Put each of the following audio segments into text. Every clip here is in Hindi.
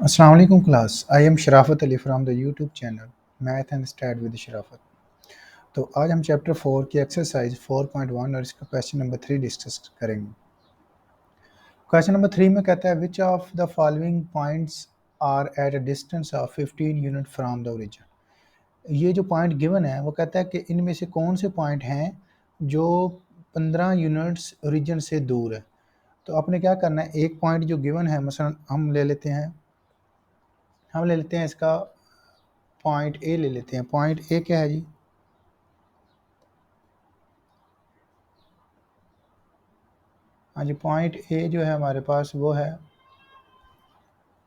Assalamu alaikum class. I am Sharafat Ali from the YouTube channel Math and Stat with Sharafat. तो आज हम चैप्टर 4 की एक्सरसाइज 4.1 और इसका क्वेश्चन नंबर 3 डिस्कस करेंगे। क्वेश्चन नंबर 3 में कहता है which of the following points are at a distance of 15 unit from the origin. ये जो पॉइंट गिवन है वो कहता है कि इनमें से कौन से पॉइंट हैं जो 15 यूनिट्स ओरिजिन से दूर है। तो आपने क्या करना है, एक पॉइंट जो गिवन है मसलन हम ले लेते हैं इसका पॉइंट ए ले लेते हैं। पॉइंट ए क्या है जी? हाँ जी, पॉइंट ए जो है हमारे पास वो है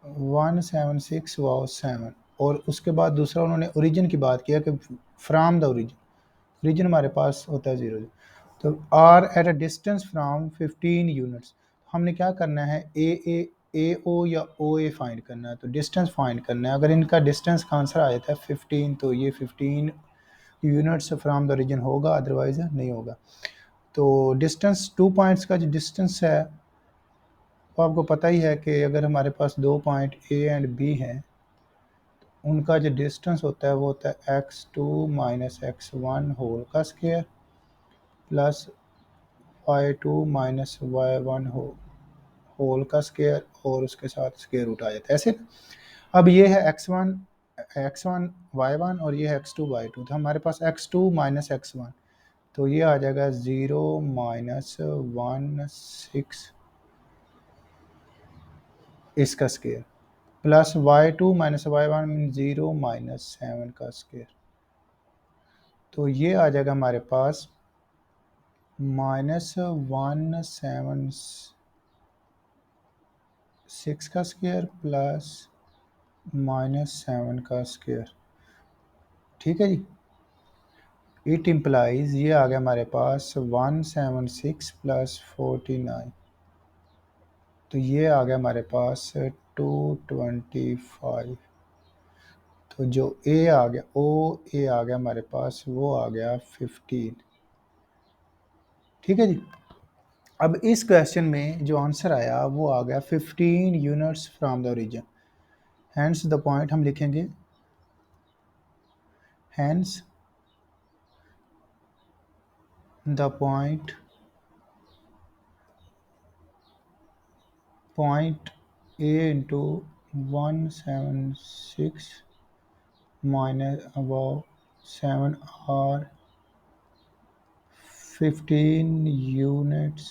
176 और उसके बाद दूसरा उन्होंने ओरिजिन की बात किया कि फ्राम द ओरिजिन, ओरिजिन हमारे पास होता है 0। तो are at a distance from 15 units. हमने क्या करना है, ए ओ या ओ ए फाइंड करना है। तो डिस्टेंस फाइंड करना है। अगर इनका डिस्टेंस का आंसर आ जाता है 15 तो ये 15 यूनिट्स फ्राम द ओरिजिन होगा, अदरवाइज नहीं होगा। तो डिस्टेंस 2 पॉइंट्स का जो डिस्टेंस है वो आपको पता ही है कि अगर हमारे पास 2 पॉइंट ए एंड बी हैं, उनका जो डिस्टेंस होता है वो होता है x2 माइनस x1 होल का square plus y2 minus y1 whole का स्क्वायर और उसके साथ स्क्वायर रूट आ जाता है ऐसे। अब ये है x1 y1 और ये है x2 y2। तो हमारे पास x2 माइनस x1 तो ये आ जाएगा 0 माइनस 1 6 इसका square plus y2 minus y1 mean 0 minus 7 का स्क्वायर। तो ये आ जाएगा हमारे पास -176 का स्क्वायर प्लस -7 का स्क्वायर। ठीक है जी। इट इम्प्लाइज ये आ गया हमारे पास 176 प्लस 49। तो ये आ गया हमारे पास 225। तो जो ए आ गया ए आ गया हमारे पास वो आ गया 15। ठीक है जी। अब इस क्वेश्चन में जो आंसर आया वो आ गया 15 units from the origin. Hence the point हम लिखेंगे, hence the point A into 176 minus about 7 are 15 units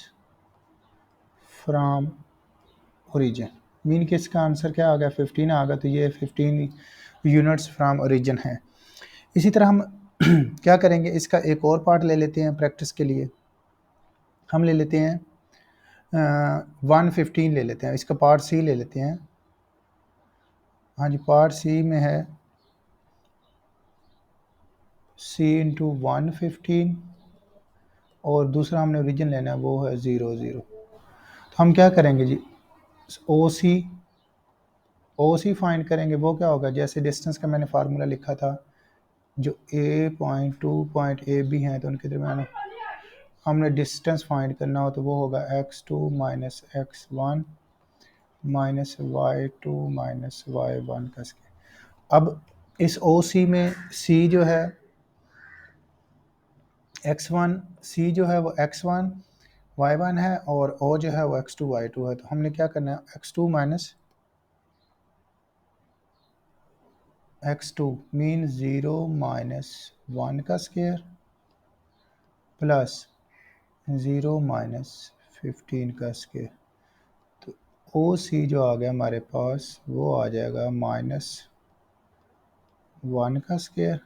from origin. Mean कि इसका आंसर क्या आ गया, 15 आ गया। तो ये 15 यूनिट्स फ्रॉम ओरिजिन है। इसी तरह हम क्या करेंगे, इसका एक और पार्ट ले लेते हैं प्रैक्टिस के लिए। हम ले लेते हैं 115 ले लेते हैं, इसका पार्ट सी ले लेते हैं। हाँ जी, पार्ट सी में है सी इंटू 115 और दूसरा हमने ओरिजिन लेना है वो है 0 0। तो हम क्या करेंगे जी, ओ सी फाइंड करेंगे। वो क्या होगा, जैसे डिस्टेंस का मैंने फार्मूला लिखा था, जो ए पॉइंट 2 पॉइंट ए बी हैं तो उनके दरमियान हमने डिस्टेंस फाइंड करना हो तो वो होगा x2 minus x1 minus y2 minus y1 का स्क्वायर। अब इस ओ सी में सी जो है x1, सी जो है वो x1 y1 है और ओ जो है वो x2 y2 है। तो हमने क्या करना है, x2 minus x2 mean 0 minus 1 का स्क्वायर प्लस 0 माइनस 15 का स्क्वायर। तो ओ सी जो आ गया हमारे पास वो आ जाएगा -1 का स्क्वायर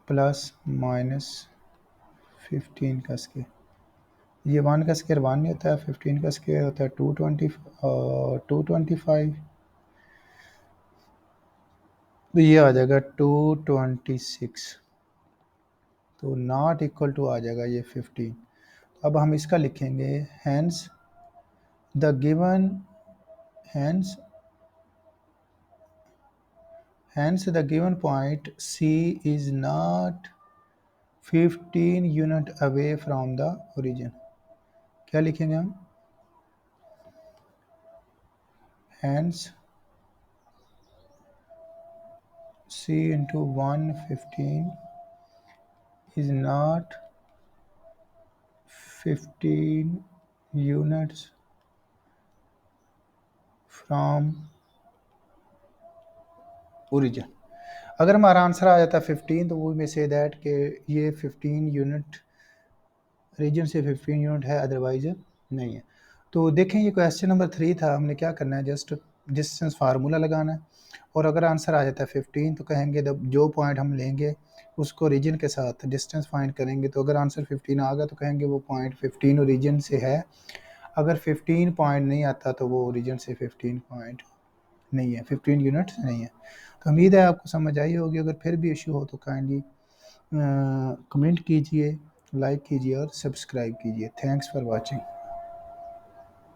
प्लस -15 का स्क्वायर। ये 1 का स्क्वायर 1 नहीं होता है, 15 का स्क्वायर होता है 225। तो ये आ जाएगा 226। तो नॉट इक्वल टू आ जाएगा ये 15। अब हम इसका लिखेंगे hence the given hence hence the given point C is not 15 unit away from the origin. क्या लिखेंगे हम, hence c into 115 is not 15 units from origin। अगर हमारा आंसर आ जाता है 15 तो वो में से दैट कि ये 15 यूनिट रीजन से 15 यूनिट है, अदरवाइज नहीं है। तो देखें ये क्वेश्चन नंबर 3 था, हमने क्या करना है, जस्ट डिस्टेंस फार्मूला लगाना है और अगर आंसर आ जाता है 15 तो कहेंगे जो पॉइंट हम लेंगे उसको रीजन के साथ डिस्टेंस फाइंड करेंगे। तो अगर आंसर 15 आ गया तो कहेंगे वो पॉइंट 15 ओरिजिन से है, अगर 15 पॉइंट नहीं आता तो वो ओरिजिन से 15 पॉइंट नहीं है, 15 यूनिट्स नहीं है। तो उम्मीद है आपको समझ आई होगी। अगर फिर भी इशू हो तो काइंडली कमेंट कीजिए, लाइक कीजिए और सब्सक्राइब कीजिए। Thanks for watching.